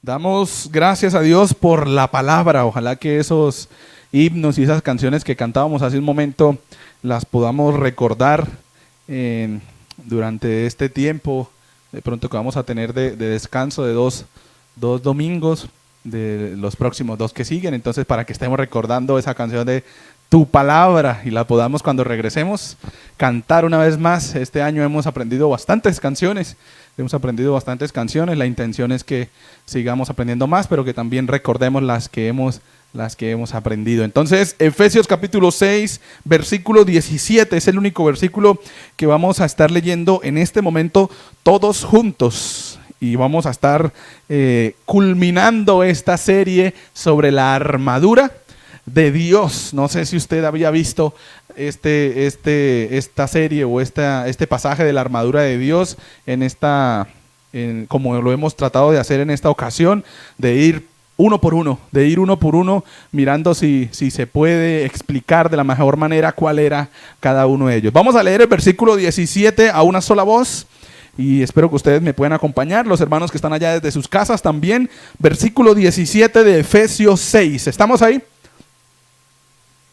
Damos gracias a Dios por la palabra. Ojalá que esos himnos y esas canciones que cantábamos hace un momento las podamos recordar durante este tiempo. De pronto que vamos a tener de descanso de dos domingos, de los próximos dos que siguen. Entonces, para que estemos recordando esa canción de Tu Palabra y la podamos, cuando regresemos, cantar una vez más. Este año hemos aprendido bastantes canciones. La intención es que sigamos aprendiendo más, pero que también recordemos las que hemos aprendido. Entonces, Efesios capítulo 6, versículo 17, es el único versículo que vamos a estar leyendo en este momento todos juntos. Y vamos a estar culminando esta serie sobre la armadura de Dios. No sé si usted había visto esta serie o este pasaje de la armadura de Dios como lo hemos tratado de hacer en esta ocasión, de ir uno por uno, mirando si se puede explicar de la mejor manera cuál era cada uno de ellos. Vamos a leer el versículo 17 a una sola voz. Y espero que ustedes me puedan acompañar, los hermanos que están allá desde sus casas también. Versículo 17 de Efesios 6. ¿Estamos ahí?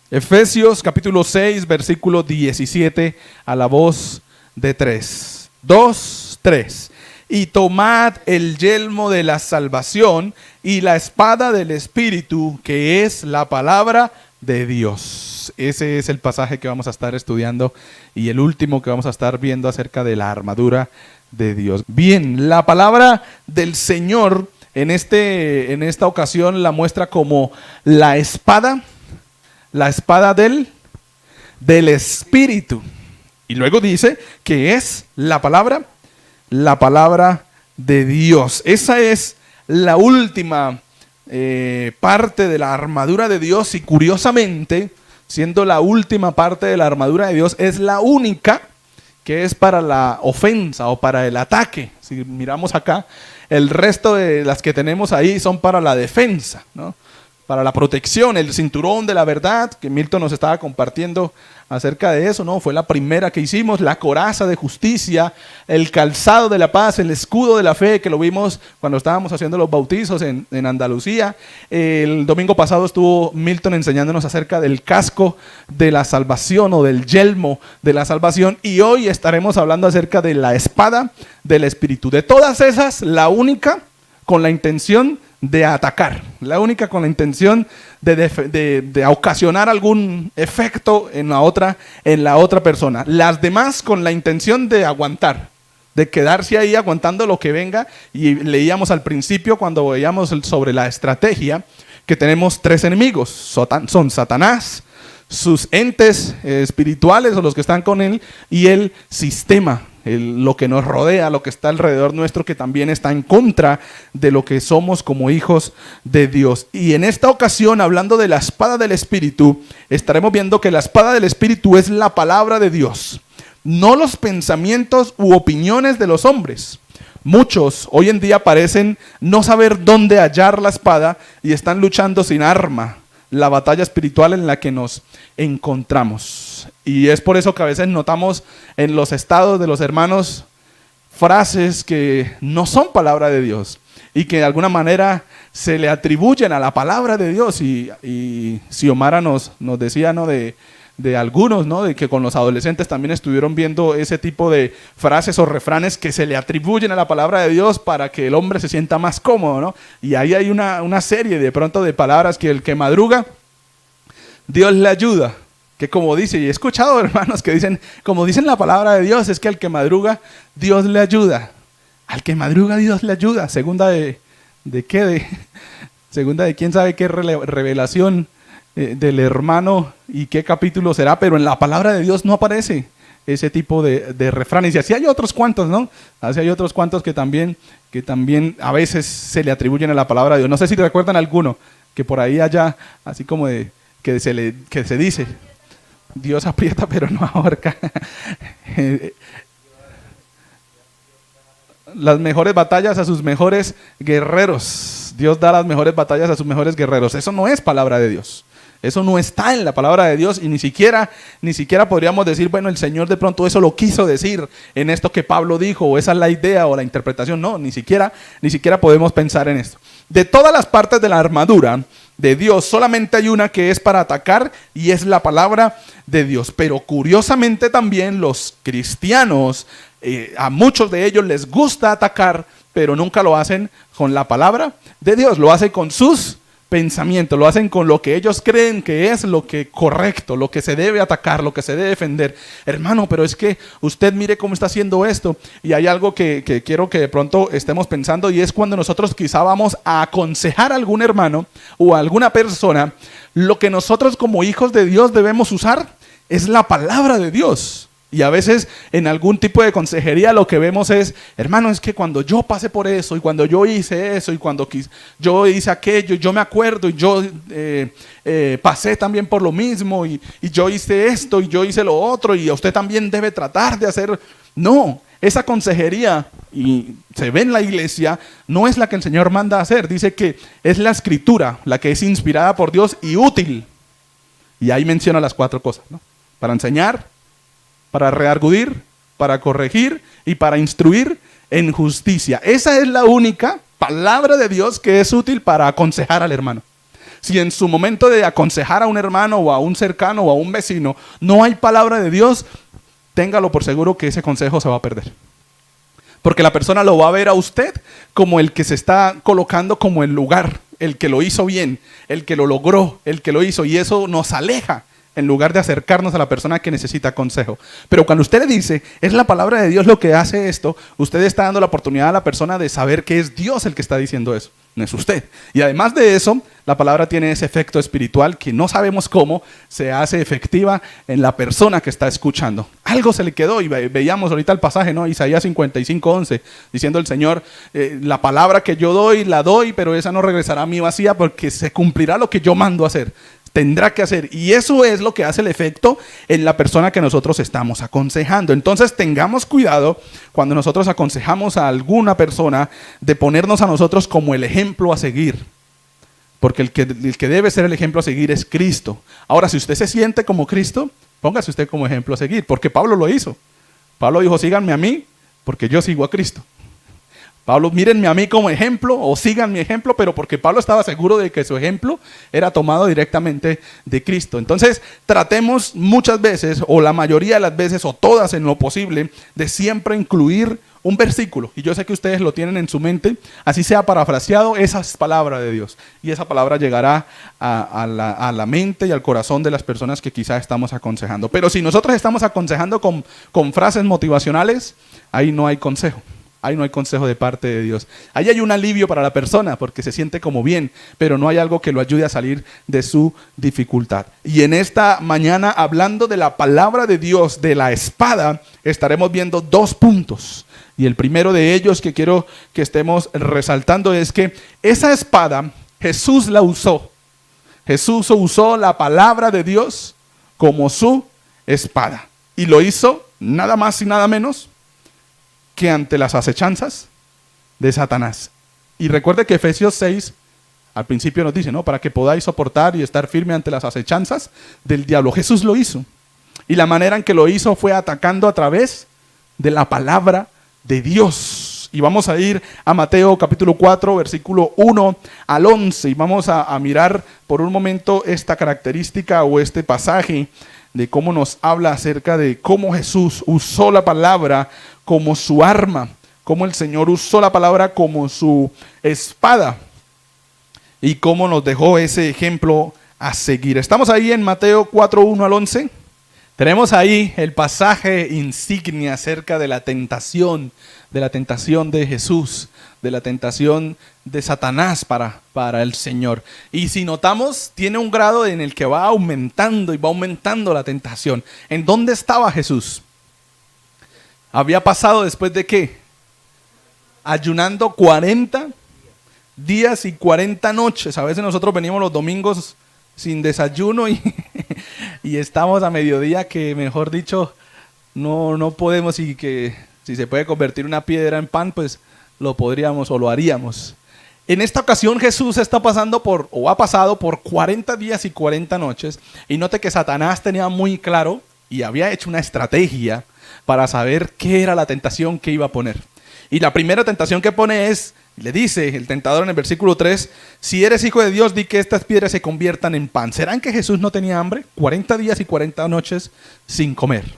Efesios capítulo 6, versículo 17, a la voz de 3. 2, 3. Y tomad el yelmo de la salvación y la espada del Espíritu, que es la palabra de Dios. Ese es el pasaje que vamos a estar estudiando y el último que vamos a estar viendo acerca de la armadura de Dios. Bien, la palabra del Señor en esta ocasión la muestra como la espada del Espíritu. Y luego dice que es la palabra de Dios. Esa es la última parte de la armadura de Dios, y curiosamente, siendo la última parte de la armadura de Dios, es la única que es para la ofensa o para el ataque. Si miramos acá, el resto de las que tenemos ahí son para la defensa, ¿no? Para la protección, el cinturón de la verdad, que Milton nos estaba compartiendo acerca de eso, ¿no? Fue la primera que hicimos, la coraza de justicia, el calzado de la paz, el escudo de la fe, que lo vimos cuando estábamos haciendo los bautizos en Andalucía. El domingo pasado estuvo Milton enseñándonos acerca del casco de la salvación o del yelmo de la salvación, y hoy estaremos hablando acerca de la espada del Espíritu. De todas esas, la única con la intención de atacar, la única con la intención de ocasionar algún efecto en la otra persona. Las demás con la intención de aguantar, de quedarse ahí aguantando lo que venga. Y leíamos al principio, cuando veíamos sobre la estrategia, que tenemos tres enemigos. Son Satanás, sus entes espirituales o los que están con él, y el sistema, lo que nos rodea, lo que está alrededor nuestro, que también está en contra de lo que somos como hijos de Dios. Y en esta ocasión, hablando de la espada del Espíritu, estaremos viendo que la espada del Espíritu es la palabra de Dios, no los pensamientos u opiniones de los hombres. Muchos hoy en día parecen no saber dónde hallar la espada y están luchando sin arma la batalla espiritual en la que nos encontramos. Y es por eso que a veces notamos en los estados de los hermanos frases que no son palabra de Dios y que de alguna manera se le atribuyen a la palabra de Dios. Y Xiomara nos decía, ¿no?, de algunos, ¿no?, de que con los adolescentes también estuvieron viendo ese tipo de frases o refranes que se le atribuyen a la palabra de Dios para que el hombre se sienta más cómodo, ¿no? Y ahí hay una serie de pronto de palabras que el que madruga, Dios le ayuda. Que como dice, y he escuchado hermanos que dicen, como dicen la palabra de Dios, es que al que madruga, Dios le ayuda. Al que madruga, Dios le ayuda. Segunda de qué, segunda de quién sabe qué revelación del hermano y qué capítulo será, pero en la palabra de Dios no aparece ese tipo de refranes. Y así hay otros cuantos, ¿no? Así hay otros cuantos que también a veces se le atribuyen a la palabra de Dios. No sé si te recuerdan alguno que por ahí haya, así como que se dice, Dios aprieta pero no ahorca. Las mejores batallas a sus mejores guerreros. Dios da las mejores batallas a sus mejores guerreros. Eso no es palabra de Dios. Eso no está en la palabra de Dios, y ni siquiera podríamos decir, bueno, el Señor de pronto eso lo quiso decir en esto que Pablo dijo, o esa es la idea o la interpretación. No, ni siquiera podemos pensar en esto. De todas las partes de la armadura de Dios, solamente hay una que es para atacar y es la palabra de Dios. Pero curiosamente también los cristianos, a muchos de ellos les gusta atacar, pero nunca lo hacen con la palabra de Dios, lo hacen con sus pensamiento, lo hacen con lo que ellos creen que es lo que correcto, lo que se debe atacar, lo que se debe defender. Hermano, pero es que usted mire cómo está haciendo esto. Y hay algo que quiero que de pronto estemos pensando, y es cuando nosotros quizá vamos a aconsejar a algún hermano o a alguna persona, lo que nosotros como hijos de Dios debemos usar es la palabra de Dios. Y a veces en algún tipo de consejería lo que vemos es, hermano, es que cuando yo pasé por eso, y cuando yo hice eso, y cuando yo hice aquello, y yo me acuerdo, y yo pasé también por lo mismo, y yo hice esto, y yo hice lo otro, y usted también debe tratar de hacer. No, esa consejería, y se ve en la iglesia, no es la que el Señor manda a hacer. Dice que es la Escritura la que es inspirada por Dios y útil. Y ahí menciona las 4 cosas, ¿no? Para enseñar, para redarguir, para corregir y para instruir en justicia. Esa es la única palabra de Dios que es útil para aconsejar al hermano. Si en su momento de aconsejar a un hermano o a un cercano o a un vecino no hay palabra de Dios, téngalo por seguro que ese consejo se va a perder. Porque la persona lo va a ver a usted como el que se está colocando como el lugar, el que lo hizo bien, el que lo logró, el que lo hizo, y eso nos aleja en lugar de acercarnos a la persona que necesita consejo. Pero cuando usted le dice, es la palabra de Dios lo que hace esto, usted está dando la oportunidad a la persona de saber que es Dios el que está diciendo eso, no es usted. Y además de eso, la palabra tiene ese efecto espiritual que no sabemos cómo se hace efectiva en la persona que está escuchando. Algo se le quedó, y veíamos ahorita el pasaje, ¿no? Isaías 55:11, diciendo el Señor, la palabra que yo doy, la doy, pero esa no regresará a mí vacía, porque se cumplirá lo que yo mando a hacer. Tendrá que hacer, y eso es lo que hace el efecto en la persona que nosotros estamos aconsejando. Entonces tengamos cuidado cuando nosotros aconsejamos a alguna persona de ponernos a nosotros como el ejemplo a seguir, porque el que debe ser el ejemplo a seguir es Cristo. Ahora, si usted se siente como Cristo, póngase usted como ejemplo a seguir, porque Pablo lo hizo. Pablo dijo, síganme a mí, porque yo sigo a Cristo. Pablo, mírenme a mí como ejemplo, o sigan mi ejemplo, pero porque Pablo estaba seguro de que su ejemplo era tomado directamente de Cristo. Entonces, tratemos muchas veces, o la mayoría de las veces, o todas en lo posible, de siempre incluir un versículo. Y yo sé que ustedes lo tienen en su mente, así sea parafraseado, esa es palabra de Dios. Y esa palabra llegará a la mente y al corazón de las personas que quizá estamos aconsejando. Pero si nosotros estamos aconsejando con frases motivacionales, ahí no hay consejo. Ahí no hay consejo de parte de Dios. Ahí hay un alivio para la persona porque se siente como bien, pero no hay algo que lo ayude a salir de su dificultad. Y en esta mañana, hablando de la palabra de Dios, de la espada, estaremos viendo 2 puntos. Y el primero de ellos que quiero que estemos resaltando es que esa espada Jesús la usó. Jesús usó la palabra de Dios como su espada. Y lo hizo nada más y nada menos que ante las acechanzas de Satanás. Y recuerde que Efesios 6 al principio nos dice, ¿no? Para que podáis soportar y estar firme ante las acechanzas del diablo. Jesús lo hizo. Y la manera en que lo hizo fue atacando a través de la palabra de Dios. Y vamos a ir a Mateo capítulo 4, versículo 1 al 11. Y vamos a mirar por un momento esta característica o este pasaje de cómo nos habla acerca de cómo Jesús usó la palabra como su arma, cómo el Señor usó la palabra como su espada y cómo nos dejó ese ejemplo a seguir. Estamos ahí en Mateo 4, 1 al 11. Tenemos ahí el pasaje insignia acerca de la tentación de Jesús, de la tentación de Satanás para el Señor. Y si notamos, tiene un grado en el que va aumentando y va aumentando la tentación. ¿En dónde estaba Jesús? Había pasado después de ¿qué? Ayunando 40 días y 40 noches. A veces nosotros venimos los domingos sin desayuno y estamos a mediodía que, mejor dicho, no podemos, y que si se puede convertir una piedra en pan, pues lo podríamos o lo haríamos. En esta ocasión Jesús ha pasado por 40 días y 40 noches. Y note que Satanás tenía muy claro y había hecho una estrategia para saber qué era la tentación que iba a poner. Y la primera tentación que pone es Le dice el tentador en el versículo 3, si eres hijo de Dios, di que estas piedras se conviertan en pan. ¿Serán que Jesús no tenía hambre? 40 días y 40 noches sin comer.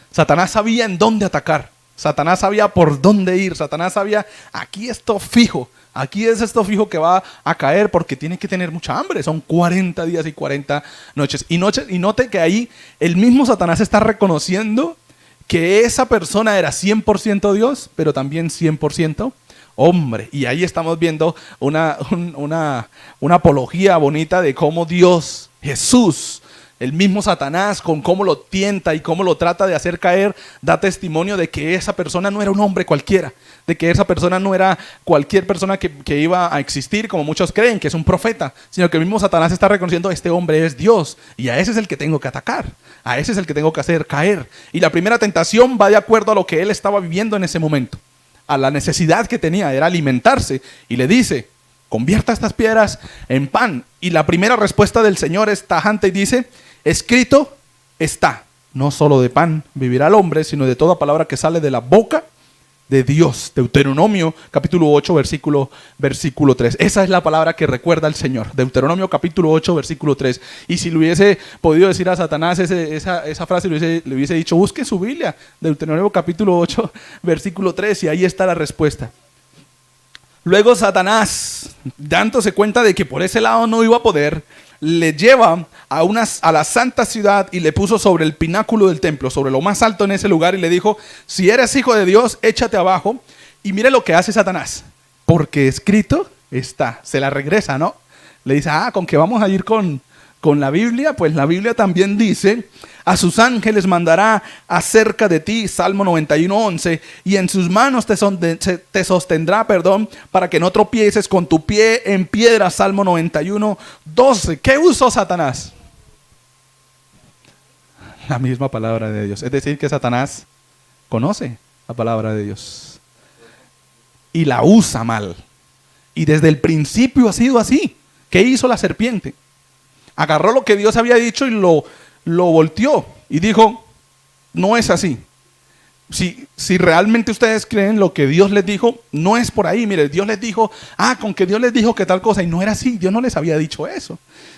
Satanás sabía en dónde atacar. Satanás sabía por dónde ir. Satanás sabía, aquí esto fijo. Aquí es esto fijo que va a caer porque tiene que tener mucha hambre. Son 40 días y 40 noches. Y note que ahí el mismo Satanás está reconociendo que esa persona era 100% Dios, pero también 100% hombre. Y ahí estamos viendo una apología bonita de cómo Dios, Jesús, el mismo Satanás, con cómo lo tienta y cómo lo trata de hacer caer, da testimonio de que esa persona no era un hombre cualquiera, de que esa persona no era cualquier persona que iba a existir, como muchos creen, que es un profeta, sino que el mismo Satanás está reconociendo, este hombre es Dios, y a ese es el que tengo que atacar, a ese es el que tengo que hacer caer. Y la primera tentación va de acuerdo a lo que él estaba viviendo en ese momento, a la necesidad que tenía, era alimentarse, y le dice, convierta estas piedras en pan. Y la primera respuesta del Señor es tajante y dice, escrito está, no solo de pan vivirá el hombre, sino de toda palabra que sale de la boca de Dios. Deuteronomio capítulo 8 versículo 3. Esa es la palabra que recuerda al Señor. Deuteronomio capítulo 8 versículo 3. Y si le hubiese podido decir a Satanás esa frase, le hubiese dicho, busque su Biblia. Deuteronomio capítulo 8 versículo 3, y ahí está la respuesta. Luego Satanás, dándose cuenta de que por ese lado no iba a poder, le lleva a la santa ciudad y le puso sobre el pináculo del templo, sobre lo más alto en ese lugar, y le dijo, si eres hijo de Dios, échate abajo. Y mire lo que hace Satanás, porque escrito está, se la regresa, ¿no? Le dice, con que vamos a ir con la Biblia, pues la Biblia también dice, a sus ángeles mandará acerca de ti, Salmo 91:11, y en sus manos te sostendrá, para que no tropieces con tu pie en piedra, Salmo 91:12. ¿Qué usó Satanás? La misma palabra de Dios. Es decir, que Satanás conoce la palabra de Dios y la usa mal. Y desde el principio ha sido así. ¿Qué hizo la serpiente? Agarró lo que Dios había dicho y lo volteó y dijo, no es así. Si realmente ustedes creen lo que Dios les dijo, no es por ahí. Mire, Dios les dijo, con que Dios les dijo que tal cosa, y no era así. Dios no les había dicho eso.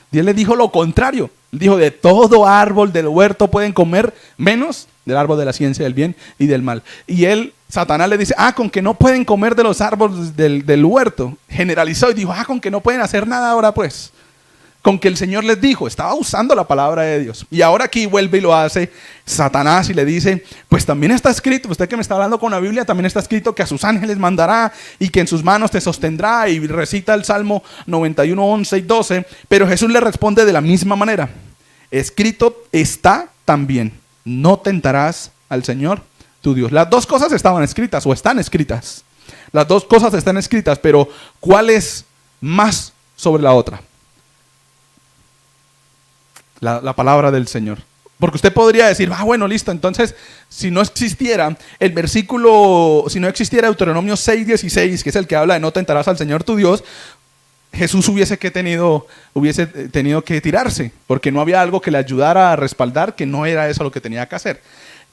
Dios les dijo lo contrario. Él dijo, de todo árbol del huerto pueden comer, menos del árbol de la ciencia del bien y del mal. Y Satanás le dice, con que no pueden comer de los árboles del huerto. Generalizó y dijo, con que no pueden hacer nada ahora pues. Con que el Señor les dijo, estaba usando la palabra de Dios. Y ahora aquí vuelve y lo hace Satanás y le dice, pues también está escrito, usted que me está hablando con la Biblia, también está escrito que a sus ángeles mandará y que en sus manos te sostendrá, y recita el Salmo 91:11 y 12. Pero Jesús le responde de la misma manera, escrito está también, no tentarás al Señor tu Dios. Las dos cosas estaban escritas o están escritas. Las dos cosas están escritas, pero ¿cuál es más sobre la otra? La palabra del Señor. Porque usted podría decir, bueno, listo, entonces, si no existiera el versículo, si no existiera Deuteronomio 6:16, que es el que habla de no tentarás al Señor tu Dios, Jesús hubiese tenido que tirarse, porque no había algo que le ayudara a respaldar que no era eso lo que tenía que hacer.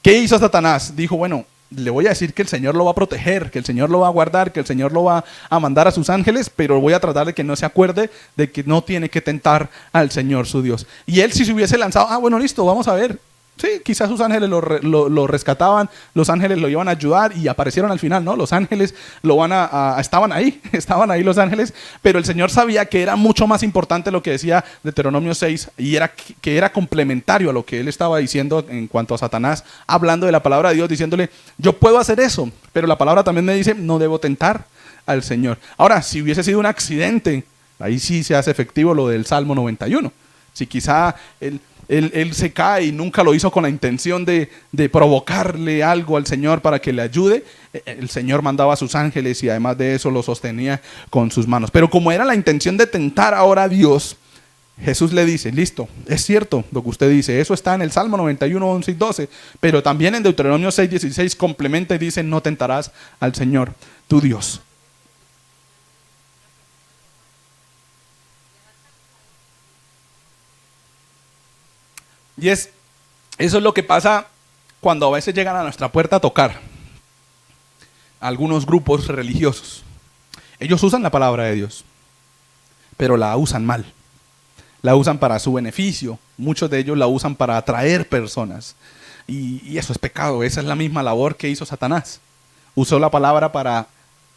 ¿Qué hizo Satanás? Dijo, bueno, le voy a decir que el Señor lo va a proteger, que el Señor lo va a guardar, que el Señor lo va a mandar a sus ángeles, pero voy a tratar de que no se acuerde de que no tiene que tentar al Señor su Dios. Y él, si se hubiese lanzado, bueno, listo, vamos a ver. Sí, quizás sus ángeles lo rescataban, los ángeles lo iban a ayudar y aparecieron al final, ¿no? Los ángeles estaban ahí los ángeles, pero el Señor sabía que era mucho más importante lo que decía Deuteronomio 6, y que era complementario a lo que él estaba diciendo en cuanto a Satanás, hablando de la palabra de Dios, diciéndole, yo puedo hacer eso, pero la palabra también me dice, no debo tentar al Señor. Ahora, si hubiese sido un accidente, ahí sí se hace efectivo lo del Salmo 91. Si quizá él se cae y nunca lo hizo con la intención de provocarle algo al Señor para que le ayude, el Señor mandaba a sus ángeles y además de eso lo sostenía con sus manos. Pero como era la intención de tentar ahora a Dios, Jesús le dice, listo, es cierto lo que usted dice, eso está en el Salmo 91:11 y 12, pero también en Deuteronomio 6:16 complementa y dice, no tentarás al Señor tu Dios. Y eso es lo que pasa cuando a veces llegan a nuestra puerta a tocar algunos grupos religiosos. Ellos usan la palabra de Dios, pero la usan mal. La usan para su beneficio. Muchos de ellos la usan para atraer personas. Y eso es pecado. Esa es la misma labor que hizo Satanás. Usó la palabra para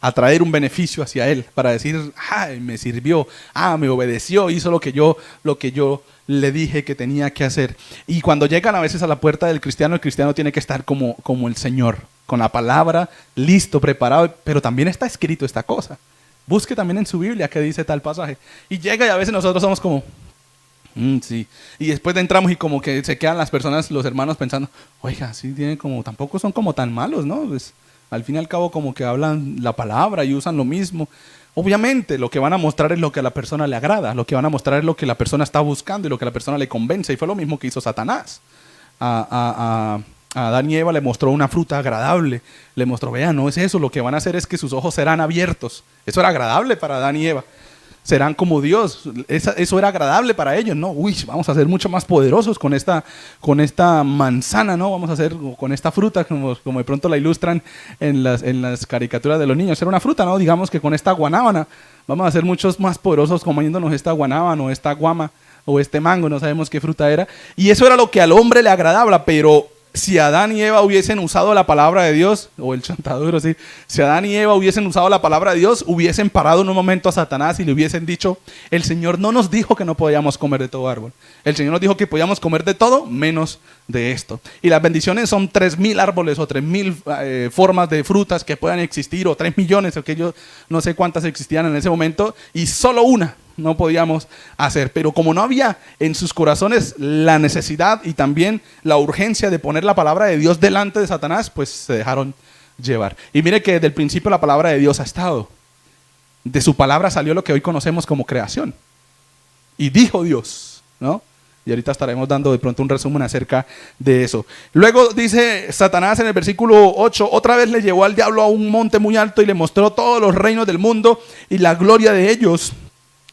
atraer un beneficio hacia él, para decir, me sirvió, me obedeció, hizo lo que yo le dije que tenía que hacer. Y cuando llegan a veces a la puerta del cristiano, el cristiano tiene que estar como el Señor, con la palabra, listo, preparado, pero también está escrito esta cosa. Busque también en su Biblia qué dice tal pasaje. Y llega y a veces nosotros somos como, sí. Y después entramos y como que se quedan las personas, los hermanos pensando, oiga, sí, tampoco son como tan malos, ¿no? Pues, al fin y al cabo como que hablan la palabra y usan lo mismo. Obviamente lo que van a mostrar es lo que a la persona le agrada, lo que van a mostrar es lo que la persona está buscando y lo que a la persona le convence. Y fue lo mismo que hizo Satanás. A Adán y Eva le mostró una fruta agradable. Le mostró, vean, no es eso, lo que van a hacer es que sus ojos serán abiertos. Eso era agradable para Adán y Eva. Serán como Dios. Eso era agradable para ellos, ¿no? Vamos a ser mucho más poderosos con esta manzana, ¿no? Vamos a hacer con esta fruta, como de pronto la ilustran en las caricaturas de los niños. Era una fruta, ¿no? Digamos que con esta guanábana vamos a ser muchos más poderosos comiéndonos esta guanábana o esta guama o este mango, no sabemos qué fruta era. Y eso era lo que al hombre le agradaba, pero si Adán y Eva hubiesen usado la palabra de Dios, o el chontaduro, sí, si Adán y Eva hubiesen usado la palabra de Dios, hubiesen parado en un momento a Satanás y le hubiesen dicho, el Señor no nos dijo que no podíamos comer de todo árbol. El Señor nos dijo que podíamos comer de todo, menos de esto. Y las bendiciones son 3,000 árboles o 3,000 formas de frutas que puedan existir, o 3 millones, o que yo no sé cuántas existían en ese momento, y solo una no podíamos hacer. Pero como no había en sus corazones la necesidad y también la urgencia de poner la palabra de Dios delante de Satanás, pues se dejaron llevar. Y mire que desde el principio la palabra de Dios ha estado. De su palabra salió lo que hoy conocemos como creación. Y dijo Dios, ¿no? Y ahorita estaremos dando de pronto un resumen acerca de eso. Luego dice Satanás en el versículo 8, otra vez le llevó al diablo a un monte muy alto y le mostró todos los reinos del mundo y la gloria de ellos.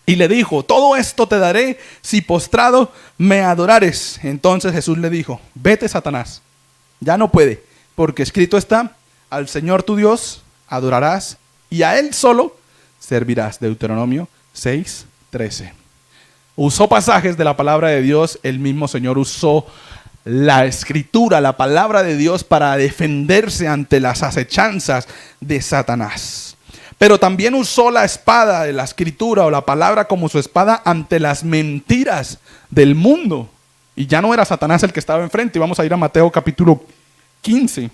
Y le dijo, todo esto te daré si postrado me adorares. Entonces Jesús le dijo, vete Satanás, ya no puede, porque escrito está, al Señor tu Dios adorarás y a Él solo servirás. Deuteronomio 6:13. Usó pasajes de la palabra de Dios, el mismo Señor usó la escritura, la palabra de Dios para defenderse ante las acechanzas de Satanás. Pero también usó la espada de la escritura o la palabra como su espada ante las mentiras del mundo. Y ya no era Satanás el que estaba enfrente. Y vamos a ir a Mateo capítulo 15.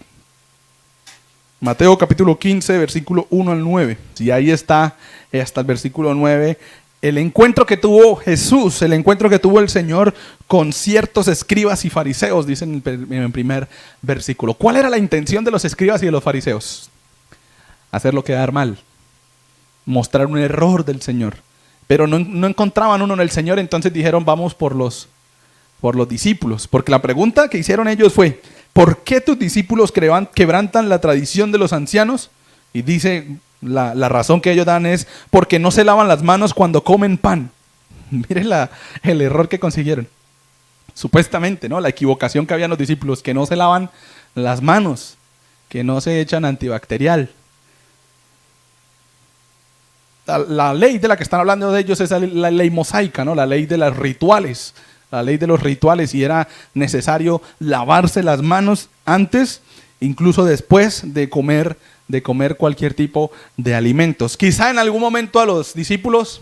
Mateo capítulo 15, versículo 1 al 9. Y ahí está hasta el versículo 9. El encuentro que tuvo Jesús, el encuentro que tuvo el Señor con ciertos escribas y fariseos, dice en el primer versículo. ¿Cuál era la intención de los escribas y de los fariseos? Hacerlo quedar mal. Mostrar un error del Señor. Pero no encontraban uno en el Señor, entonces dijeron, vamos por los discípulos. Porque la pregunta que hicieron ellos fue, ¿por qué tus discípulos quebrantan la tradición de los ancianos? Y dice, la razón que ellos dan es, porque no se lavan las manos cuando comen pan. Miren el error que consiguieron. Supuestamente, ¿no? La equivocación que habían los discípulos, que no se lavan las manos, que no se echan antibacterial. La ley de la que están hablando de ellos es la ley mosaica, ¿no? La ley de los rituales. La ley de los rituales, y era necesario lavarse las manos antes, incluso después de comer cualquier tipo de alimentos. Quizá en algún momento a los discípulos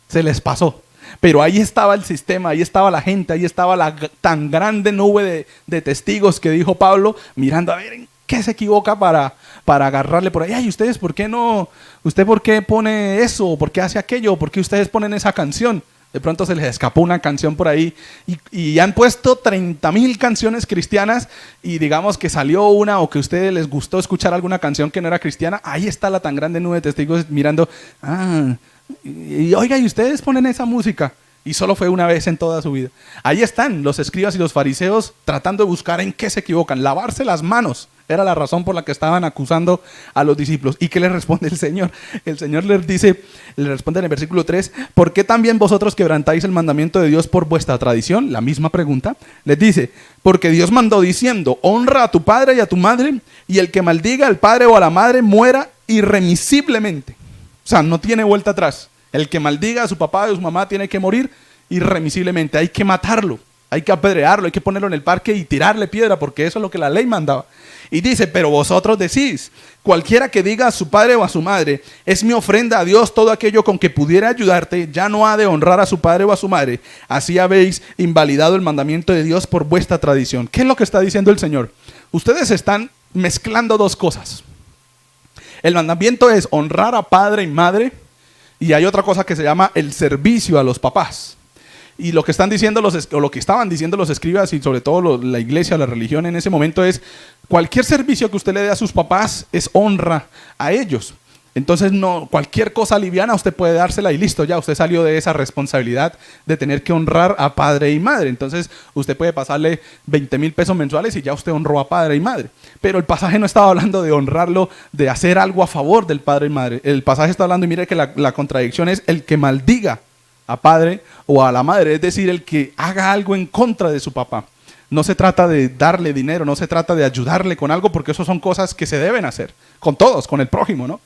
se les pasó, pero ahí estaba el sistema, ahí estaba la gente, ahí estaba la tan grande nube de testigos que dijo Pablo, mirando a ver en qué se equivoca para agarrarle por ahí. Ay, ¿ustedes por qué no? ¿Usted por qué pone eso? ¿Por qué hace aquello? ¿Por qué ustedes ponen esa canción? De pronto se les escapó una canción por ahí y han puesto 30,000 canciones cristianas y digamos que salió una o que a ustedes les gustó escuchar alguna canción que no era cristiana. Ahí está la tan grande nube de testigos mirando. Oiga, ¿y ustedes ponen esa música? Y solo fue una vez en toda su vida. Ahí están los escribas y los fariseos tratando de buscar en qué se equivocan. Lavarse las manos era la razón por la que estaban acusando a los discípulos. ¿Y qué les responde el Señor? El Señor les responde en el versículo 3, ¿por qué también vosotros quebrantáis el mandamiento de Dios por vuestra tradición? La misma pregunta. Les dice, porque Dios mandó diciendo, honra a tu padre y a tu madre, y el que maldiga al padre o a la madre muera irremisiblemente. O sea, no tiene vuelta atrás. El que maldiga a su papá o a su mamá tiene que morir irremisiblemente. Hay que matarlo, hay que apedrearlo, hay que ponerlo en el parque y tirarle piedra, porque eso es lo que la ley mandaba. Y dice, pero vosotros decís, cualquiera que diga a su padre o a su madre, es mi ofrenda a Dios todo aquello con que pudiera ayudarte, ya no ha de honrar a su padre o a su madre. Así habéis invalidado el mandamiento de Dios por vuestra tradición. ¿Qué es lo que está diciendo el Señor? Ustedes están mezclando dos cosas. El mandamiento es honrar a padre y madre, y hay otra cosa que se llama el servicio a los papás. Y lo que están diciendo lo que estaban diciendo los escribas y sobre todo la iglesia, la religión en ese momento es cualquier servicio que usted le dé a sus papás es honra a ellos. Entonces no, cualquier cosa liviana usted puede dársela y listo, ya usted salió de esa responsabilidad de tener que honrar a padre y madre. Entonces usted puede pasarle 20,000 pesos mensuales y ya usted honró a padre y madre. Pero el pasaje no estaba hablando de honrarlo, de hacer algo a favor del padre y madre. El pasaje está hablando, y mire que la contradicción es el que maldiga a padre o a la madre, es decir, el que haga algo en contra de su papá. No se trata de darle dinero, no se trata de ayudarle con algo, porque eso son cosas que se deben hacer, con todos, con el prójimo, ¿no?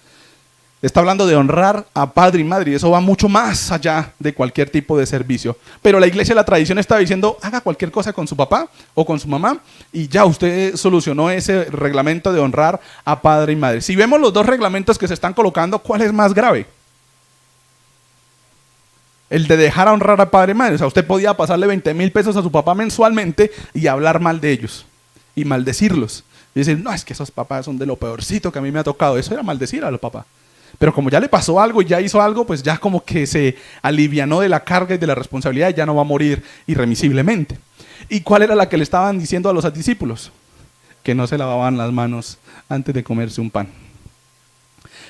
Está hablando de honrar a padre y madre, y eso va mucho más allá de cualquier tipo de servicio. Pero la iglesia, la tradición está diciendo, haga cualquier cosa con su papá o con su mamá, y ya usted solucionó ese reglamento de honrar a padre y madre. Si vemos los dos reglamentos que se están colocando, ¿cuál es más grave? El de dejar a honrar a padre y madre. O sea, usted podía pasarle 20,000 pesos a su papá mensualmente y hablar mal de ellos y maldecirlos. Y decir, no, es que esos papás son de lo peorcito que a mí me ha tocado. Eso era maldecir a los papás. Pero como ya le pasó algo y ya hizo algo, pues ya como que se alivianó de la carga y de la responsabilidad y ya no va a morir irremisiblemente. ¿Y cuál era la que le estaban diciendo a los discípulos? Que no se lavaban las manos antes de comerse un pan.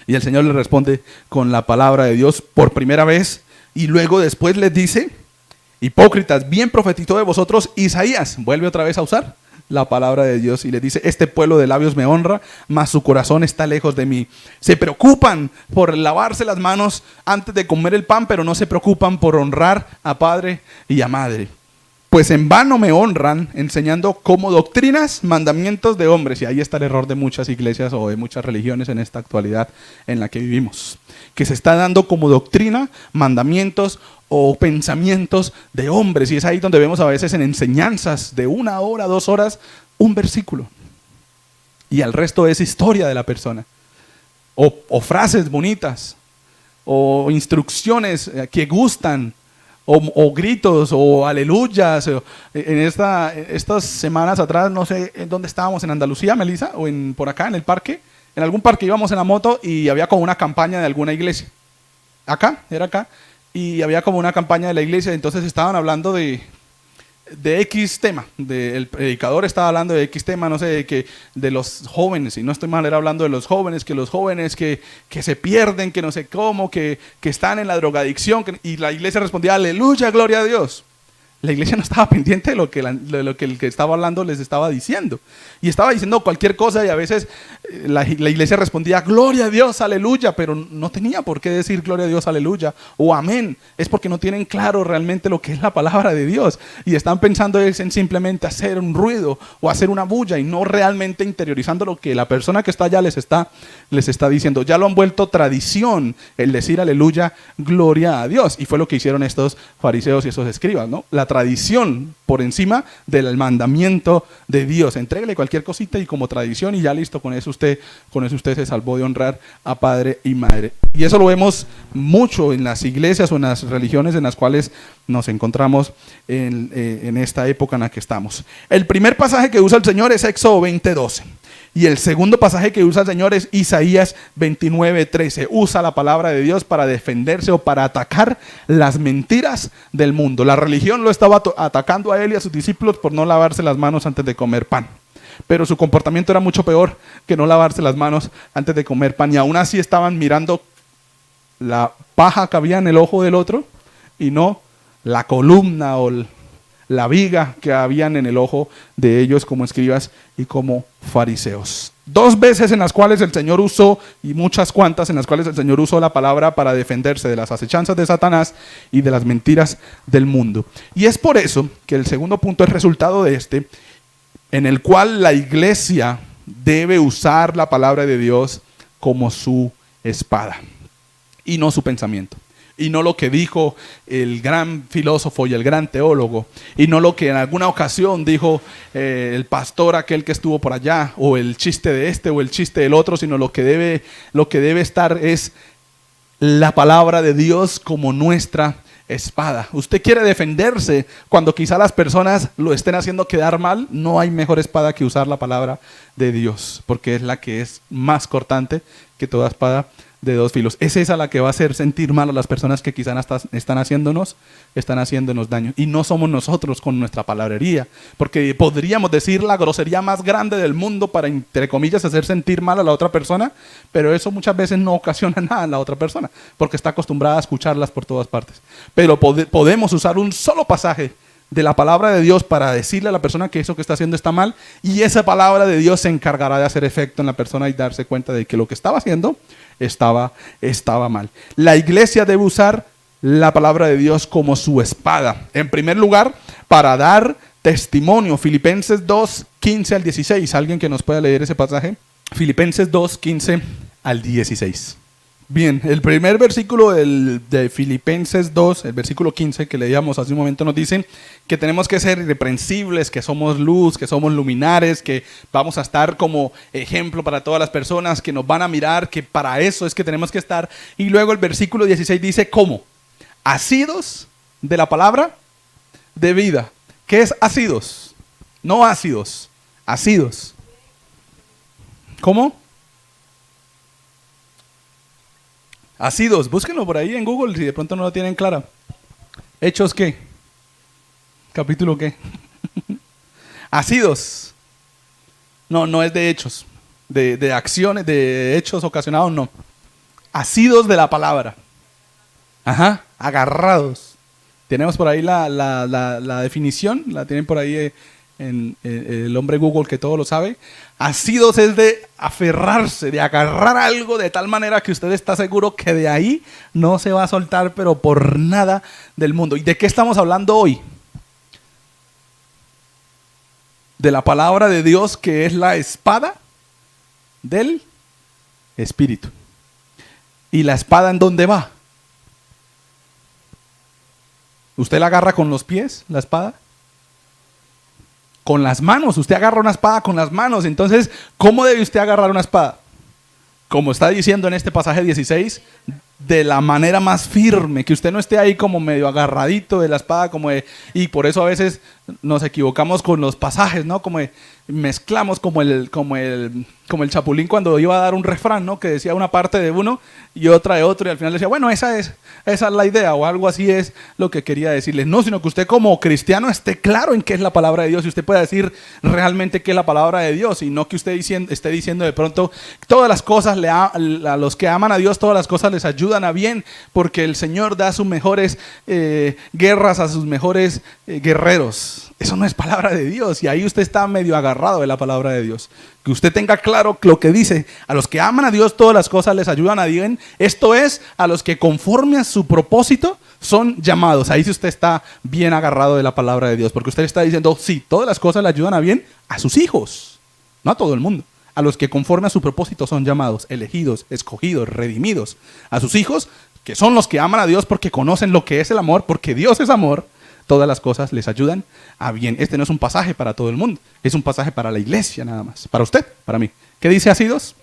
Y el Señor le responde con la palabra de Dios por primera vez. Y luego después les dice, hipócritas, bien profetizó de vosotros Isaías. Vuelve otra vez a usar la palabra de Dios y les dice, este pueblo de labios me honra, mas su corazón está lejos de mí. Se preocupan por lavarse las manos antes de comer el pan, pero no se preocupan por honrar a padre y a madre. Pues en vano me honran, enseñando como doctrinas mandamientos de hombres. Y ahí está el error de muchas iglesias o de muchas religiones en esta actualidad en la que vivimos. Que se está dando como doctrina mandamientos o pensamientos de hombres. Y es ahí donde vemos a veces en enseñanzas de 1 hora, 2 horas, un versículo. Y al resto es historia de la persona. O frases bonitas. O instrucciones que gustan. O gritos, o aleluyas. Estas semanas atrás, no sé en dónde estábamos, en Andalucía, Melissa, o por acá, en el parque. En algún parque íbamos en la moto y había como una campaña de alguna iglesia. Era acá. Y había como una campaña de la iglesia, entonces estaban hablando de X tema. El predicador estaba hablando de X tema, no sé, de los jóvenes, y no estoy mal, era hablando de los jóvenes que se pierden, que no sé cómo, que están en la drogadicción, y la iglesia respondía, aleluya, gloria a Dios. La iglesia no estaba pendiente de lo que el que estaba hablando les estaba diciendo. Y estaba diciendo cualquier cosa y a veces la iglesia respondía, gloria a Dios, aleluya, pero no tenía por qué decir gloria a Dios, aleluya, o amén. Es porque no tienen claro realmente lo que es la palabra de Dios. Y están pensando en simplemente hacer un ruido o hacer una bulla y no realmente interiorizando lo que la persona que está allá les está diciendo. Ya lo han vuelto tradición el decir aleluya, gloria a Dios. Y fue lo que hicieron estos fariseos y esos escribas, ¿no? La tradición por encima del mandamiento de Dios. Entrégale cualquier cosita y como tradición y ya listo, con eso usted se salvó de honrar a padre y madre. Y eso lo vemos mucho en las iglesias o en las religiones en las cuales nos encontramos en esta época en la que estamos. El primer pasaje que usa el Señor es Éxodo 20:12. Y el segundo pasaje que usa el Señor es Isaías 29:13. Usa la palabra de Dios para defenderse o para atacar las mentiras del mundo. La religión lo estaba atacando a él y a sus discípulos por no lavarse las manos antes de comer pan. Pero su comportamiento era mucho peor que no lavarse las manos antes de comer pan. Y aún así estaban mirando la paja que había en el ojo del otro y no la columna o la viga que habían en el ojo de ellos como escribas y como fariseos. 2 veces en las cuales el Señor usó, y muchas cuantas en las cuales el Señor usó la palabra para defenderse de las acechanzas de Satanás y de las mentiras del mundo. Y es por eso que el segundo punto es resultado de en el cual la iglesia debe usar la palabra de Dios como su espada. y no su pensamiento. Y no lo que dijo el gran filósofo y el gran teólogo. Y no lo que en alguna ocasión dijo el pastor aquel que estuvo por allá. O el chiste de este o el chiste del otro. Sino lo que debe estar es la palabra de Dios como nuestra espada. Usted quiere defenderse cuando quizá las personas lo estén haciendo quedar mal. No hay mejor espada que usar la palabra de Dios. Porque es la que es más cortante que toda espada de dos filos. Es esa la que va a hacer sentir mal a las personas que quizás están haciéndonos daño. Y no somos nosotros con nuestra palabrería. Porque podríamos decir la grosería más grande del mundo para, entre comillas, hacer sentir mal a la otra persona. Pero eso muchas veces no ocasiona nada en la otra persona. Porque está acostumbrada a escucharlas por todas partes. Pero podemos usar un solo pasaje de la palabra de Dios para decirle a la persona que eso que está haciendo está mal, y esa palabra de Dios se encargará de hacer efecto en la persona y darse cuenta de que lo que estaba haciendo estaba mal. La iglesia debe usar la palabra de Dios como su espada. En primer lugar, para dar testimonio. Filipenses 2, 15 al 16. ¿Alguien que nos pueda leer ese pasaje? Filipenses 2, 15 al 16. Bien, el primer versículo de Filipenses 2, el versículo 15 que leíamos hace un momento, nos dice que tenemos que ser irreprensibles, que somos luz, que somos luminares, que vamos a estar como ejemplo para todas las personas, que nos van a mirar, que para eso es que tenemos que estar. Y luego el versículo 16 dice, ¿cómo? Asidos de la palabra de vida. ¿Qué es asidos? No ácidos, asidos. ¿Cómo? Asidos, búsquenlo por ahí en Google si de pronto no lo tienen clara. ¿Hechos qué? ¿Capítulo qué? Asidos. No es de hechos, de acciones, de hechos ocasionados, no. Asidos de la palabra. Ajá, agarrados. Tenemos por ahí la definición, la tienen por ahí en el hombre Google que todo lo sabe. Asidos es de aferrarse, de agarrar algo de tal manera que usted está seguro que de ahí no se va a soltar, pero por nada del mundo. ¿Y de qué estamos hablando hoy? De la palabra de Dios, que es la espada del Espíritu. ¿Y la espada en dónde va? ¿Usted la agarra con los pies, la espada? Con las manos. Usted agarra una espada con las manos. Entonces, ¿cómo debe usted agarrar una espada? Como está diciendo en este pasaje 16, de la manera más firme, que usted no esté ahí como medio agarradito de la espada, y por eso a veces nos equivocamos con los pasajes, ¿no? Mezclamos como el Chapulín cuando iba a dar un refrán, ¿no? Que decía una parte de uno y otra de otro, y al final decía, bueno, esa es la idea, o algo así es lo que quería decirles. No, sino que usted como cristiano esté claro en qué es la palabra de Dios, y usted pueda decir realmente qué es la palabra de Dios, y no que usted esté diciendo de pronto, todas las cosas a los que aman a Dios, todas las cosas les ayudan a bien, porque el Señor da sus mejores guerras a sus mejores guerreros. Eso no es palabra de Dios, y ahí usted está medio agarrado de la palabra de Dios. Que usted tenga claro lo que dice: a los que aman a Dios todas las cosas les ayudan a bien, esto es, a los que conforme a su propósito son llamados. Ahí sí usted está bien agarrado de la palabra de Dios, porque usted está diciendo, sí, todas las cosas le ayudan a bien a sus hijos, no a todo el mundo. A los que conforme a su propósito son llamados, elegidos, escogidos, redimidos. A sus hijos, que son los que aman a Dios porque conocen lo que es el amor, porque Dios es amor, todas las cosas les ayudan a bien. Este no es un pasaje para todo el mundo, es un pasaje para la iglesia nada más. Para usted, para mí. ¿Qué dice asidos?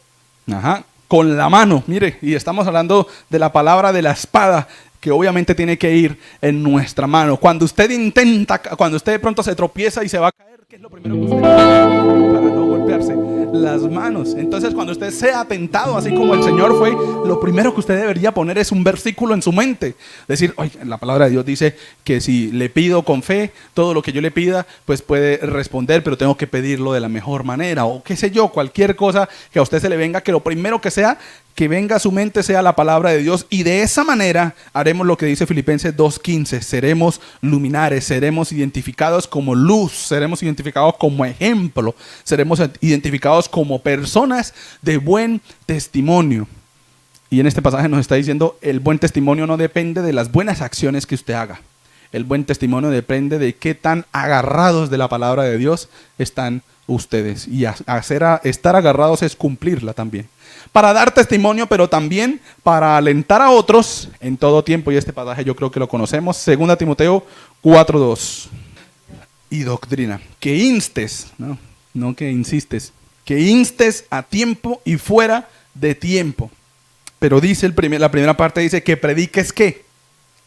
Ajá, con la mano, mire, y estamos hablando de la palabra de la espada, que obviamente tiene que ir en nuestra mano. Cuando usted de pronto se tropieza y se va a caer, ¿qué es lo primero que usted hace para no golpearse? Las manos. Entonces, cuando usted sea tentado, así como el Señor fue, lo primero que usted debería poner es un versículo en su mente. Decir, oye, la palabra de Dios dice que si le pido con fe, todo lo que yo le pida, pues puede responder, pero tengo que pedirlo de la mejor manera. O qué sé yo, cualquier cosa que a usted se le venga, que lo primero que venga a su mente sea la palabra de Dios, y de esa manera haremos lo que dice Filipenses 2:15, seremos luminares, seremos identificados como luz, seremos identificados como ejemplo, seremos identificados como personas de buen testimonio. Y en este pasaje nos está diciendo, el buen testimonio no depende de las buenas acciones que usted haga. El buen testimonio depende de qué tan agarrados de la palabra de Dios están ustedes. Y estar agarrados es cumplirla también. Para dar testimonio, pero también para alentar a otros en todo tiempo. Y este pasaje yo creo que lo conocemos. 2 Timoteo 4:2. Y doctrina. Que instes, no que insistes. Que instes a tiempo y fuera de tiempo. Pero dice la primera parte dice que prediques ¿qué?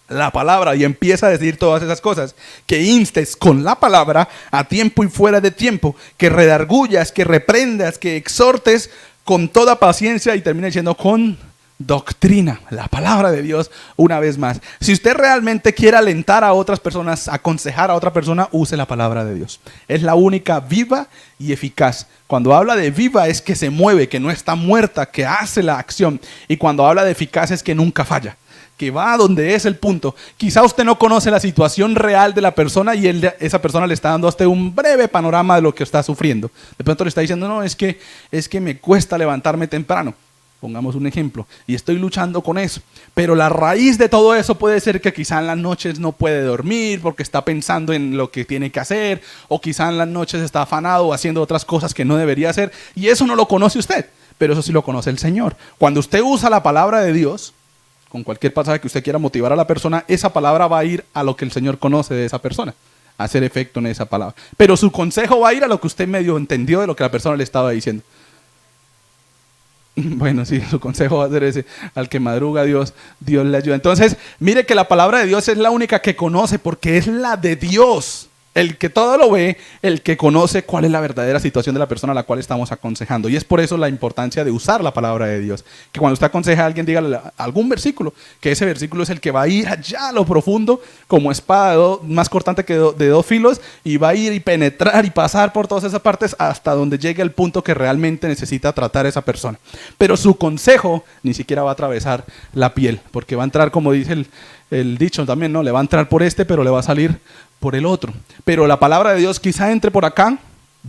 La palabra, y empieza a decir todas esas cosas. Que instes con la palabra a tiempo y fuera de tiempo. Que redargullas, que reprendas, que exhortes con toda paciencia, y termina diciendo con doctrina, la palabra de Dios una vez más. Si usted realmente quiere alentar a otras personas, aconsejar a otra persona, use la palabra de Dios. Es la única viva y eficaz. Cuando habla de viva es que se mueve, que no está muerta, que hace la acción. Y cuando habla de eficaz es que nunca falla, que va a donde es el punto. Quizá usted no conoce la situación real de la persona y esa persona le está dando a usted un breve panorama de lo que está sufriendo. De pronto le está diciendo, no, es que me cuesta levantarme temprano. Pongamos un ejemplo, y estoy luchando con eso. Pero la raíz de todo eso puede ser que quizá en las noches no puede dormir porque está pensando en lo que tiene que hacer, o quizá en las noches está afanado o haciendo otras cosas que no debería hacer, y eso no lo conoce usted, pero eso sí lo conoce el Señor. Cuando usted usa la palabra de Dios, con cualquier pasaje que usted quiera motivar a la persona, esa palabra va a ir a lo que el Señor conoce de esa persona, a hacer efecto en esa palabra. Pero su consejo va a ir a lo que usted medio entendió de lo que la persona le estaba diciendo. Bueno, sí, su consejo va a ser ese: al que madruga Dios le ayuda. Entonces, mire que la palabra de Dios es la única que conoce, porque es la de Dios. El que todo lo ve, el que conoce cuál es la verdadera situación de la persona a la cual estamos aconsejando. Y es por eso la importancia de usar la palabra de Dios. Que cuando usted aconseja a alguien, dígale algún versículo, que ese versículo es el que va a ir allá a lo profundo, como espada más cortante que de 2 filos, y va a ir y penetrar y pasar por todas esas partes hasta donde llegue el punto que realmente necesita tratar esa persona. Pero su consejo ni siquiera va a atravesar la piel, porque va a entrar, como dice el dicho también, ¿no? Le va a entrar por pero le va a salir por el otro. Pero la palabra de Dios quizá entre por acá,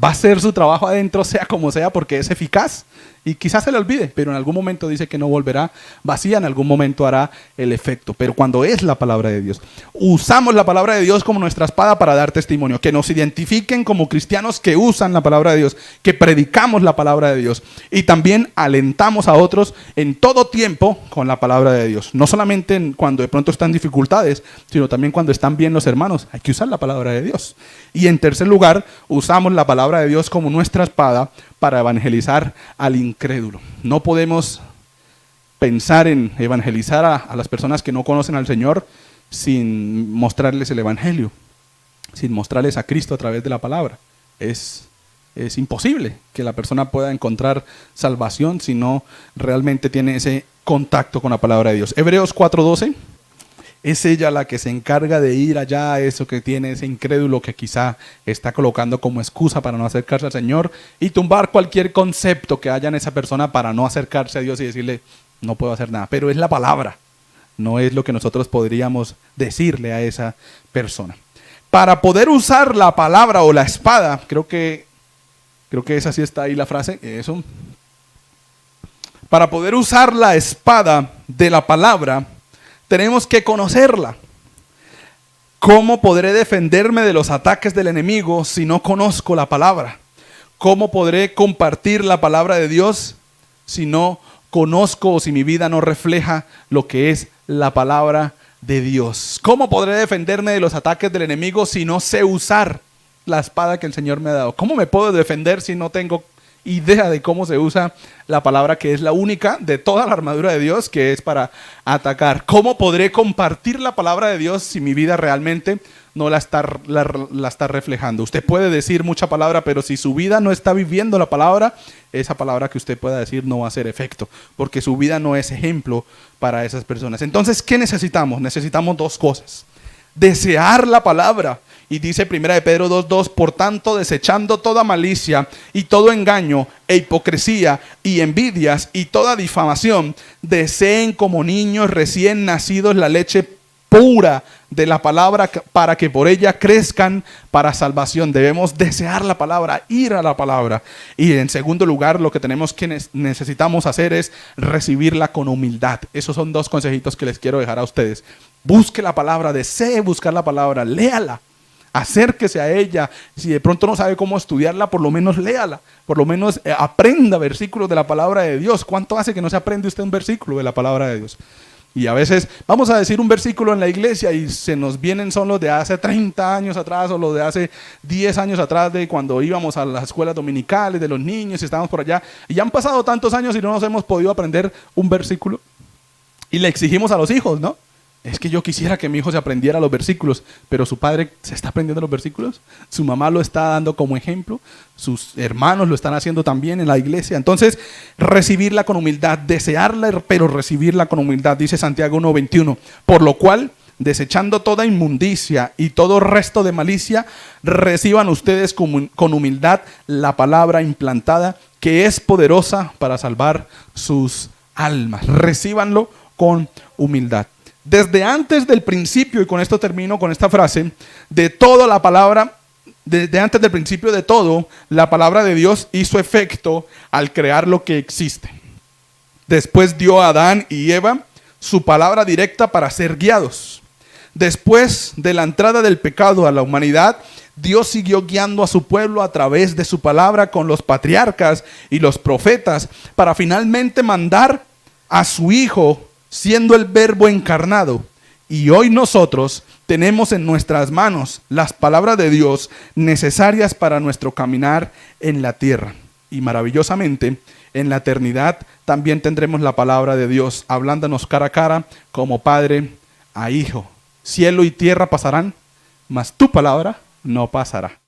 va a hacer su trabajo adentro, sea como sea, porque es eficaz. Y quizás se le olvide, pero en algún momento dice que no volverá vacía, en algún momento hará el efecto. Pero cuando es la palabra de Dios, usamos la palabra de Dios como nuestra espada para dar testimonio. Que nos identifiquen como cristianos que usan la palabra de Dios, que predicamos la palabra de Dios. Y también alentamos a otros en todo tiempo con la palabra de Dios. No solamente cuando de pronto están dificultades, sino también cuando están bien los hermanos. Hay que usar la palabra de Dios. Y en tercer lugar, usamos la palabra de Dios como nuestra espada para evangelizar al incrédulo. No podemos pensar en evangelizar a las personas que no conocen al Señor sin mostrarles el evangelio, sin mostrarles a Cristo a través de la palabra. Es imposible que la persona pueda encontrar salvación si no realmente tiene ese contacto con la palabra de Dios. Hebreos 4:12. Es ella la que se encarga de ir allá a eso que tiene ese incrédulo que quizá está colocando como excusa para no acercarse al Señor, y tumbar cualquier concepto que haya en esa persona para no acercarse a Dios y decirle, no puedo hacer nada. Pero es la palabra, no es lo que nosotros podríamos decirle a esa persona. Para poder usar la palabra o la espada, creo que esa sí está ahí la frase, eso. Para poder usar la espada de la palabra, tenemos que conocerla. ¿Cómo podré defenderme de los ataques del enemigo si no conozco la palabra? ¿Cómo podré compartir la palabra de Dios si no conozco o si mi vida no refleja lo que es la palabra de Dios? ¿Cómo podré defenderme de los ataques del enemigo si no sé usar la espada que el Señor me ha dado? ¿Cómo me puedo defender si no tengo idea de cómo se usa la palabra, que es la única de toda la armadura de Dios, que es para atacar? ¿Cómo podré compartir la palabra de Dios si mi vida realmente no la está reflejando? Usted puede decir mucha palabra, pero si su vida no está viviendo la palabra, esa palabra que usted pueda decir no va a hacer efecto, porque su vida no es ejemplo para esas personas. Entonces, ¿qué necesitamos? Necesitamos 2 cosas. Desear la palabra. Y dice 1 Pedro 2:2, por tanto, desechando toda malicia y todo engaño e hipocresía y envidias y toda difamación, deseen como niños recién nacidos la leche pura de la palabra, para que por ella crezcan para salvación. Debemos desear la palabra, ir a la palabra. Y en segundo lugar, lo que necesitamos hacer es recibirla con humildad. Esos son 2 consejitos que les quiero dejar a ustedes. Busque la palabra, desee buscar la palabra, léala. Acérquese a ella. Si de pronto no sabe cómo estudiarla, por lo menos léala. Por lo menos aprenda versículos de la palabra de Dios. ¿Cuánto hace que no se aprende usted un versículo de la palabra de Dios? Y a veces vamos a decir un versículo en la iglesia y se nos vienen son los de hace 30 años atrás o los de hace 10 años atrás, de cuando íbamos a las escuelas dominicales de los niños y estábamos por allá. Y ya han pasado tantos años y no nos hemos podido aprender un versículo. Y le exigimos a los hijos, ¿no? Es que yo quisiera que mi hijo se aprendiera los versículos, pero su padre se está aprendiendo los versículos, su mamá lo está dando como ejemplo, sus hermanos lo están haciendo también en la iglesia. Entonces, recibirla con humildad, desearla, pero recibirla con humildad, dice Santiago 1:21, por lo cual, desechando toda inmundicia y todo resto de malicia, reciban ustedes con humildad la palabra implantada, que es poderosa para salvar sus almas. Recíbanlo con humildad. Desde antes del principio, y con esto termino con esta frase, de toda la palabra, desde antes del principio de todo, la palabra de Dios hizo efecto al crear lo que existe. Después dio a Adán y Eva su palabra directa para ser guiados. Después de la entrada del pecado a la humanidad, Dios siguió guiando a su pueblo a través de su palabra con los patriarcas y los profetas, para finalmente mandar a su Hijo, siendo el Verbo encarnado. Y hoy nosotros tenemos en nuestras manos las palabras de Dios necesarias para nuestro caminar en la tierra. Y maravillosamente, en la eternidad también tendremos la palabra de Dios hablándonos cara a cara como padre a hijo. Cielo y tierra pasarán, mas tu palabra no pasará.